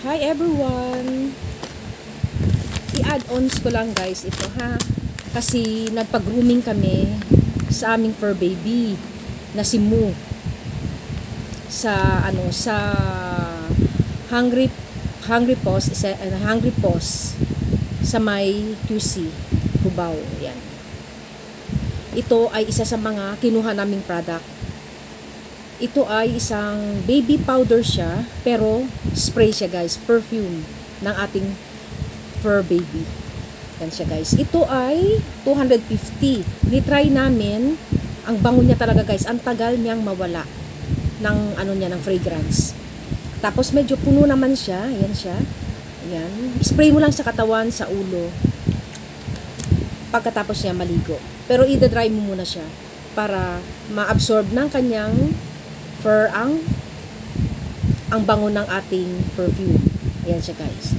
Hi everyone! I-add-ons ko lang guys ito ha. Kasi nagpag-grooming kami sa aming fur baby na si Moo. Sa Hungry Paws sa may QC Cubao. Yan. Ito ay isa sa mga kinuha naming product. Ito ay isang baby powder siya, pero spray siya guys, perfume ng ating fur baby. Yan siya guys. Ito ay 250. Ni-try namin, ang bango niya talaga guys. Ang tagal niyang mawala ng ng fragrance. Tapos medyo puno naman siya. Yan siya. Yan. Spray mo lang sa katawan, sa ulo. Pagkatapos niya maligo. Pero i-dry mo muna siya para ma-absorb ng kanyang fur ang bango ng ating perfume. Ayan siya guys.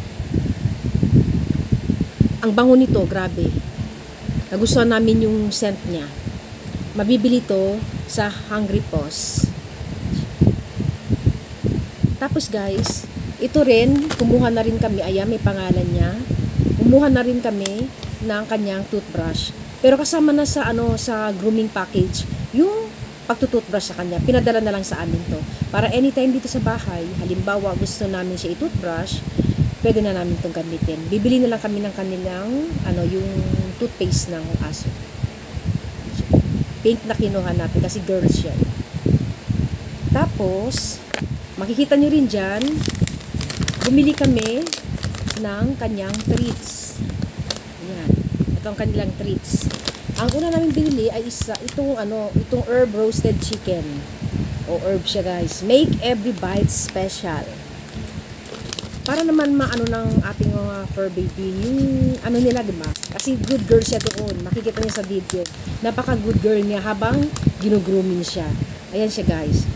Ang bango nito, grabe. Nagustuhan namin yung scent niya. Mabibili to sa Hungry Paws. Tapos guys, ito rin, kumuha na rin kami, ayan may pangalan niya. Kumuha na rin kami ng kanyang toothbrush. Pero kasama na sa sa grooming package, yung pagtutoothbrush sa kanya, pinadala na lang sa amin to. Para anytime dito sa bahay, halimbawa gusto namin siya i-toothbrush, pwede na namin itong gamitin. Bibili na lang kami ng kanilang, yung toothpaste ng aso. Pink na kinuha natin kasi girls siya. Tapos, makikita nyo rin dyan, bumili kami ng kanyang treats. Ayan. Ito ang kanilang treats. Ang una namin binili ay itong herb roasted chicken. O herb siya guys. Make every bite special. Para naman maano ng ating mga fur baby, yung nila, diba? Kasi good girl siya doon. Makikita niyo sa video. Napaka good girl niya habang ginugrooming siya. Ayan siya guys.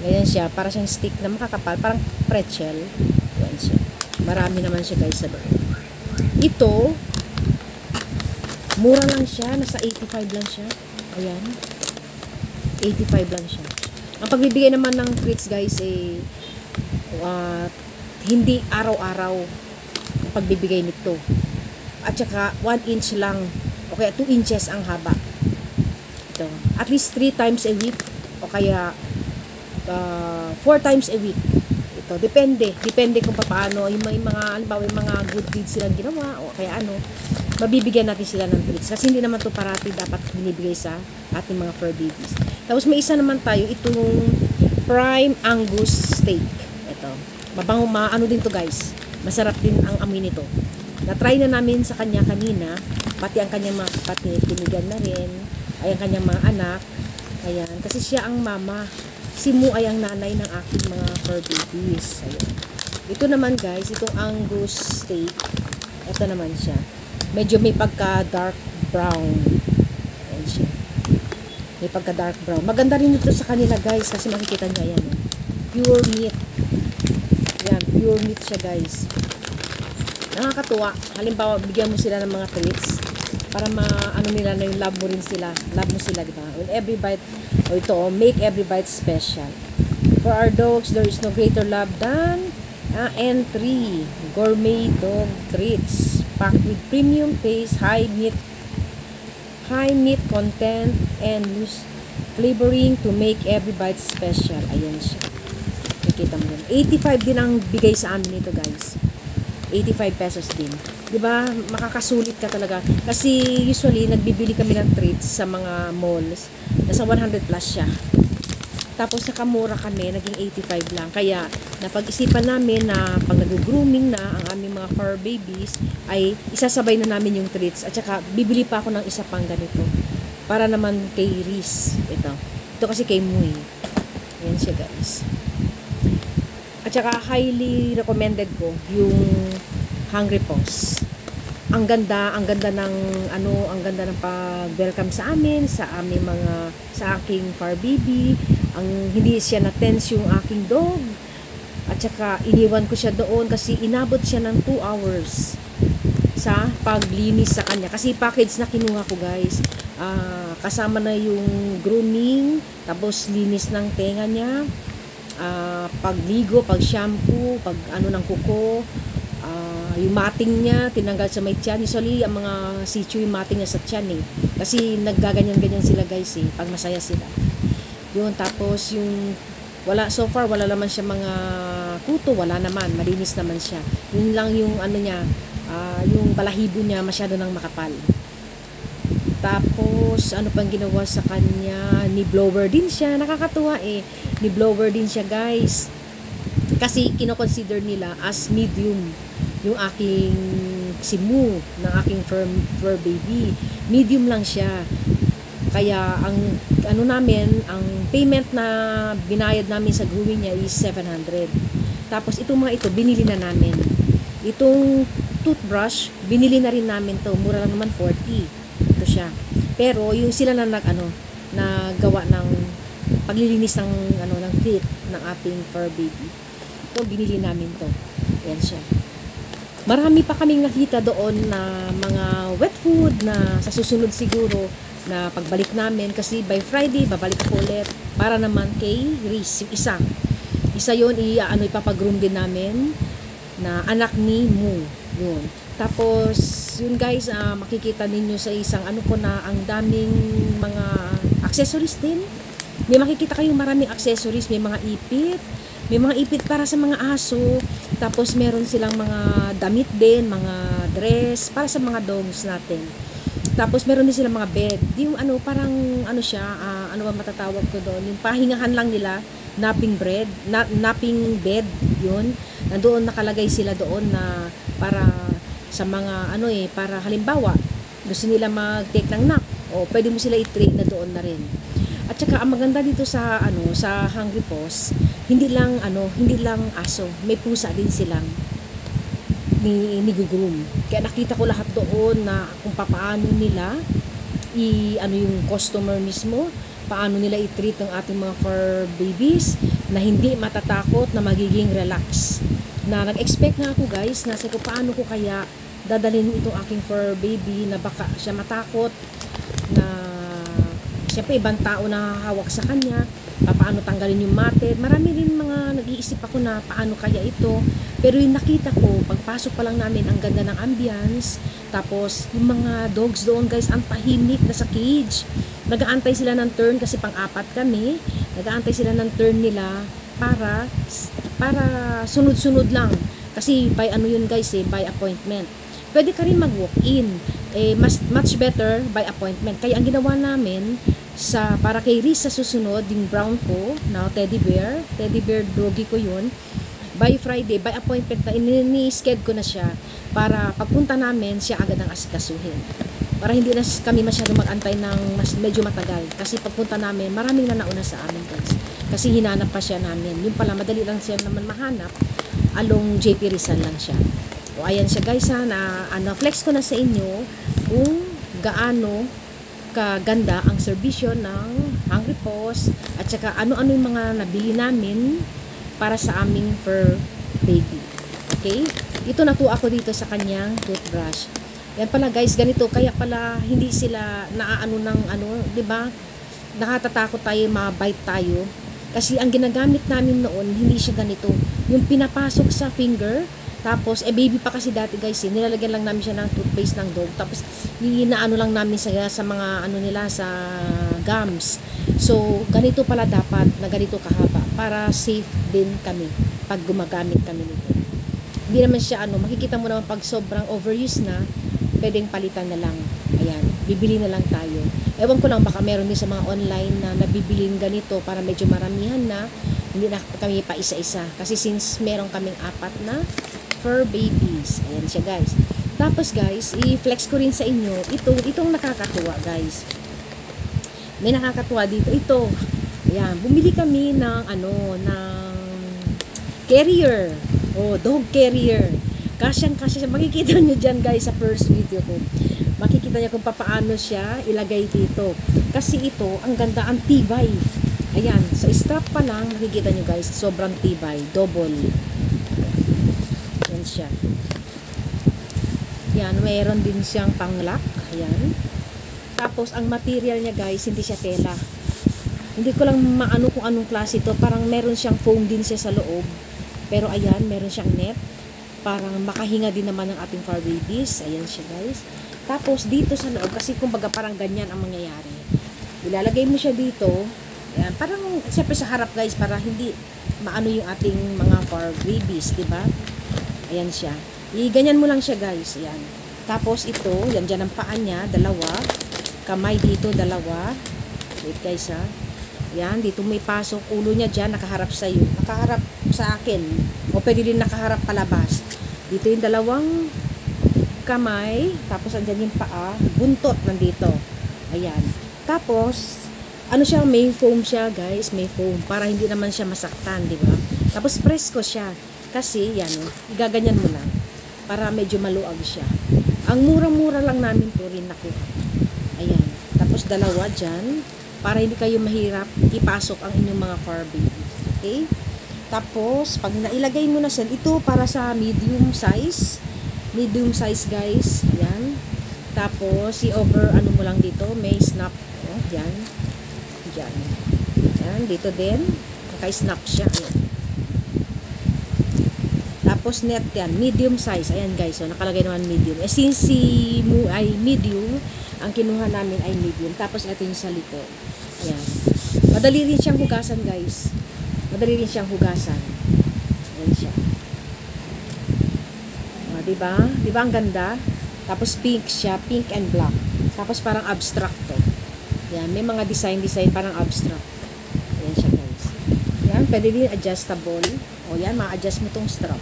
Ayan siya. Para siyang stick na makakapal. Parang pretzel. Ayan siya. Marami naman siya guys sa doon. Ito, mura lang siya, nasa 85 lang siya. Ayan. 85 lang siya. Ang pagbibigay naman ng treats guys hindi araw-araw ang pagbibigay nito. At saka 1 inch lang o kaya 2 inches ang haba. Ito. At least 3 times a week o kaya 4 times a week. Ito. Depende kung paano yung mga halimbawa yung mga good deeds silang ginawa o kaya mabibigyan natin sila ng treats. Kasi hindi naman to parati dapat binibigay sa ating mga fur babies. Tapos may isa naman tayo, itong prime Angus steak. Ito. Mabango, din to guys. Masarap din ang amoy nito. Na-try na namin sa kanya kanina. Pati ang kanyang mga kapatid, binigyan na rin. Ay ang kanyang mga anak. Ayan. Kasi siya ang mama. Si Moo ay ang nanay ng aking mga fur babies. Ayan. Ito naman guys, itong Angus steak. Ito naman siya. Medyo may pagka dark brown. Ayan siya. May pagka dark brown. Maganda rin ito sa kanila guys kasi makikita niya yan. Pure meat. Yan, pure meat siya guys. Nakakatuwa. Halimbawa, bigyan mo sila ng mga treats para nila na yung love mo rin sila. Love mo sila, diba? With every bite, make every bite special. For our dogs, there is no greater love than N3 gourmet dog treats. Packed with premium taste, high meat content, and loose flavoring to make every bite special. Ayan siya. Nakikita mo yun. 85 din ang bigay sa amin nito guys. 85 pesos din. Diba? Makakasulit ka talaga. Kasi usually, nagbibili kami ng treats sa mga malls. Nasa 100 plus siya. Tapos nakamura kami, naging 85 lang. Kaya napag-isipan namin na pag nag-grooming na ang aming mga fur babies, ay isasabay na namin yung treats. At saka bibili pa ako ng isa pang ganito. Para naman kay Reese. Ito kasi kay Moo. Ayan siya guys. At saka highly recommended ko yung Hungry Paws. Ang ganda ng pag-welcome sa amin, sa aking fur baby. Hindi siya na-tense yung aking dog. At saka iniwan ko siya doon kasi inabot siya ng 2 hours sa paglinis sa kanya. Kasi package na kinuha ko guys. Kasama na yung grooming, tapos linis ng tenga niya, pagligo, pag shampoo, pag ano ng kuko, yung mating niya tinanggal sa may tiyan. Usually ang mga sitio yung mating niya sa tiyan kasi naggaganyan-ganyan sila guys pag masaya sila. Yun, tapos yung so far wala naman siya mga kuto, wala naman, malinis naman siya. Yun lang yung ano niya, yung balahibo niya masyado nang makapal. Tapos ano pang ginawa sa kanya, ni blower din siya, nakakatuwa ni blower din siya guys, kasi kino-consider nila as medium yung aking simu ng aking fur baby. Medium lang siya. Kaya ang ano namin, ang payment na binayad namin sa grooming niya is 700. Tapos itong mga ito binili na namin. Itong toothbrush binili na rin namin to. Mura lang naman 40. Ito siya. Pero yung sila na nagawa ng paglilinis ng ng teeth ng ating fur baby. Ito binili namin to. Ayan siya. Marami pa kaming nakita doon na mga wet food na sa susunod siguro na pagbalik namin, kasi by Friday babalik ako ulit para naman kay Reese, yung isa yun ipapagroom din namin na anak ni Mu yun. Tapos yun guys, makikita ninyo sa isang ko na ang daming mga accessories din. May makikita kayong maraming accessories, may mga ipit para sa mga aso. Tapos meron silang mga damit din, mga dress para sa mga dogs natin. Tapos meron din silang mga bed. Yung parang siya, ano ba matatawag ko doon? Yung pahingahan lang nila, napping bed, yun. Nandoon nakalagay sila doon na para sa mga para halimbawa gusto nila mag-take ng nap, o pwede mo sila i-treat na doon na rin. At saka ang maganda dito sa sa Hungry Paws, hindi lang aso, may pusa din silang ni-groom. Kaya nakita ko lahat doon na kung paano nila yung customer mismo, paano nila i-treat ang ating mga fur babies na hindi matatakot, na magiging relax. Na nag-expect na ako guys, na ko paano ko kaya dadalhin itong aking fur baby na baka siya matakot, na siyempre ibang tao na hawak sa kanya, paano tanggalin yung matted. Marami rin mga nag-iisip ako na paano kaya ito. Pero yung nakita ko, pagpasok pa lang namin, ang ganda ng ambience. Tapos yung mga dogs doon guys, ang tahimik na sa cage. Nag-aantay sila ng turn kasi pang-apat kami. Nag-aantay sila ng turn nila para sunod-sunod lang. Kasi by yun guys by appointment. Pwede ka rin mag-walk-in. Much better by appointment. Kaya ang ginawa namin para kay Reese sa susunod, yung brown ko na teddy bear doggy ko yun, by Friday, by appointment na ini-schedule ko na siya para pagpunta namin, siya agad ang asikasuhin. Para hindi na kami masyado mag-antay ng medyo matagal. Kasi pagpunta namin, maraming na nauna sa amin guys. Kasi hinanap pa siya namin. Yung pala, madali lang siya naman mahanap. Along JP Rizal lang siya. O ayan siya guys flex ko na sa inyo kung gaano kaganda ang serbisyo ng Hungry Paws, at saka ano-ano yung mga nabili namin para sa aming fur baby. Okay? Ito natuwa ako dito sa kanyang toothbrush. Yan pala guys, ganito, kaya pala hindi sila naaano ng di ba? Nakatatakot tayo, mabite tayo. Kasi ang ginagamit namin noon, hindi siya ganito. Yung pinapasok sa finger, tapos, baby pa kasi dati guys, nilalagyan lang namin siya ng toothpaste ng dog. Tapos, inaano lang namin sa mga nila, sa gums. So, ganito pala dapat, na ganito kahaba, para safe din kami, pag gumagamit kami nito. Hindi naman siya, makikita mo naman pag sobrang overuse na, pwedeng palitan na lang. Ayan, bibili na lang tayo. Ewan ko lang, baka meron din sa mga online na nabibilin ganito, para medyo maramihan na, hindi na kami pa isa-isa. Kasi since meron kaming 4 na fur babies. Ayan siya guys. Tapos guys, i-flex ko rin sa inyo itong nakakatuwa guys. May nakakatuwa dito. Ito. Ayan, bumili kami ng carrier. Dog carrier. Kasyang-kasya siya. Makikita nyo dyan guys sa first video ko. Makikita nyo kung paano siya ilagay dito. Kasi ito, ang ganda, ang tibay. Ayan, sa strap pa lang, makikita nyo guys, sobrang tibay. Double. Siya. Yan, mayroon din siyang pang-lock. Ayan. Tapos, ang material niya guys, hindi siya tela. Hindi ko lang maano kung anong klase ito. Parang meron siyang foam din siya sa loob. Pero ayan, meron siyang net. Parang makahinga din naman ng ating fur babies. Ayan siya guys. Tapos dito sa loob, kasi kumbaga parang ganyan ang mangyayari. Ilalagay mo siya dito. Ayan, parang siyempre sa harap guys, para hindi maano yung ating mga fur babies, diba? Ayan siya. Ganyan mo lang siya guys. Ayan. Tapos ito, yan dyan ang paa niya, dalawa. Kamay dito, dalawa. Wait guys ha. Yan, dito may pasok. Ulo niya dyan, nakaharap sa iyo. Nakaharap sa akin. O pwede din nakaharap palabas. Dito yung dalawang kamay. Tapos andyan yung paa. Buntot nandito. Ayan. Tapos, ano siya, may foam siya guys. May foam. Para hindi naman siya masaktan, di ba? Tapos presko siya. Kasi, yan o. Igaganyan mo lang. Para medyo maluag siya. Ang mura-mura lang namin po rin nakuha. Ayan. Tapos dalawa dyan. Para hindi kayo mahirap ipasok ang inyong mga fur babies. Okay? Tapos, pag nailagay mo na siya, ito para sa medium size. Medium size, guys. Ayan. Tapos, i-over, ano mo lang dito, may snap. Oh, yan. Diyan. Ayan, dito din. Naka-snap siya. Ayan. Tapos, net yan. Medium size. Ayan, guys. So, nakalagay naman medium. Since si ay medium, ang kinuha namin ay medium. Tapos, ito yung sa likod. Ayan. Madali rin siyang hugasan, guys. Madali rin siyang hugasan. Ayan siya. Diba? Diba ang ganda? Tapos pink siya. Pink and black. Tapos parang abstract to. Ayan. May mga design parang abstract. Ayan siya, guys. Ayan. Pwede din adjustable. O yan. Ma-adjust mo tong strap.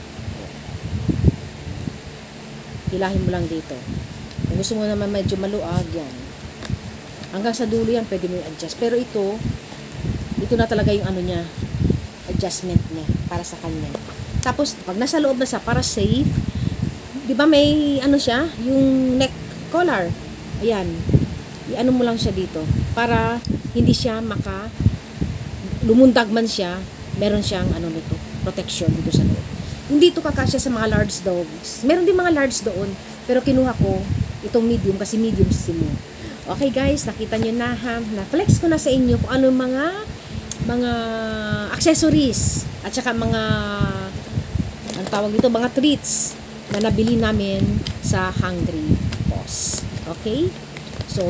Hilahin mo lang dito. Kung gusto mo naman medyo maluag, yan. Hanggang sa dulo yan, pwede mo i-adjust. Pero ito na talaga yung ano niya, adjustment niya, para sa kanya. Tapos, pag nasa loob na siya, para safe, di ba may, ano siya, yung neck collar. Ayan. I-ano mo lang siya dito. Para hindi siya lumundag man siya, meron siyang, ano nito, protection dito sa loob. Hindi ito kakasya sa mga large dogs. Meron din mga large doon, pero kinuha ko itong medium kasi medium si Mo. Okay guys, nakita nyo na ha, na-flex ko na sa inyo kung ano mga accessories at saka mga ang tawag dito, mga treats na nabili namin sa Hungry Boss. Okay? So,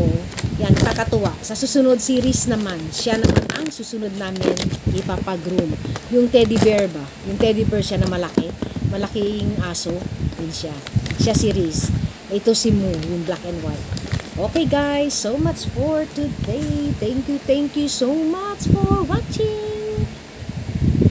yan, nakakatuwa. Sa susunod series naman, siya naman ang susunod namin ipapag-groom. Yung teddy bear ba? Yung teddy bear siya na malaki. Malaking aso. Yun siya. Siya series. Ito si Moo, yung black and white. Okay guys, so much for today. Thank you so much for watching.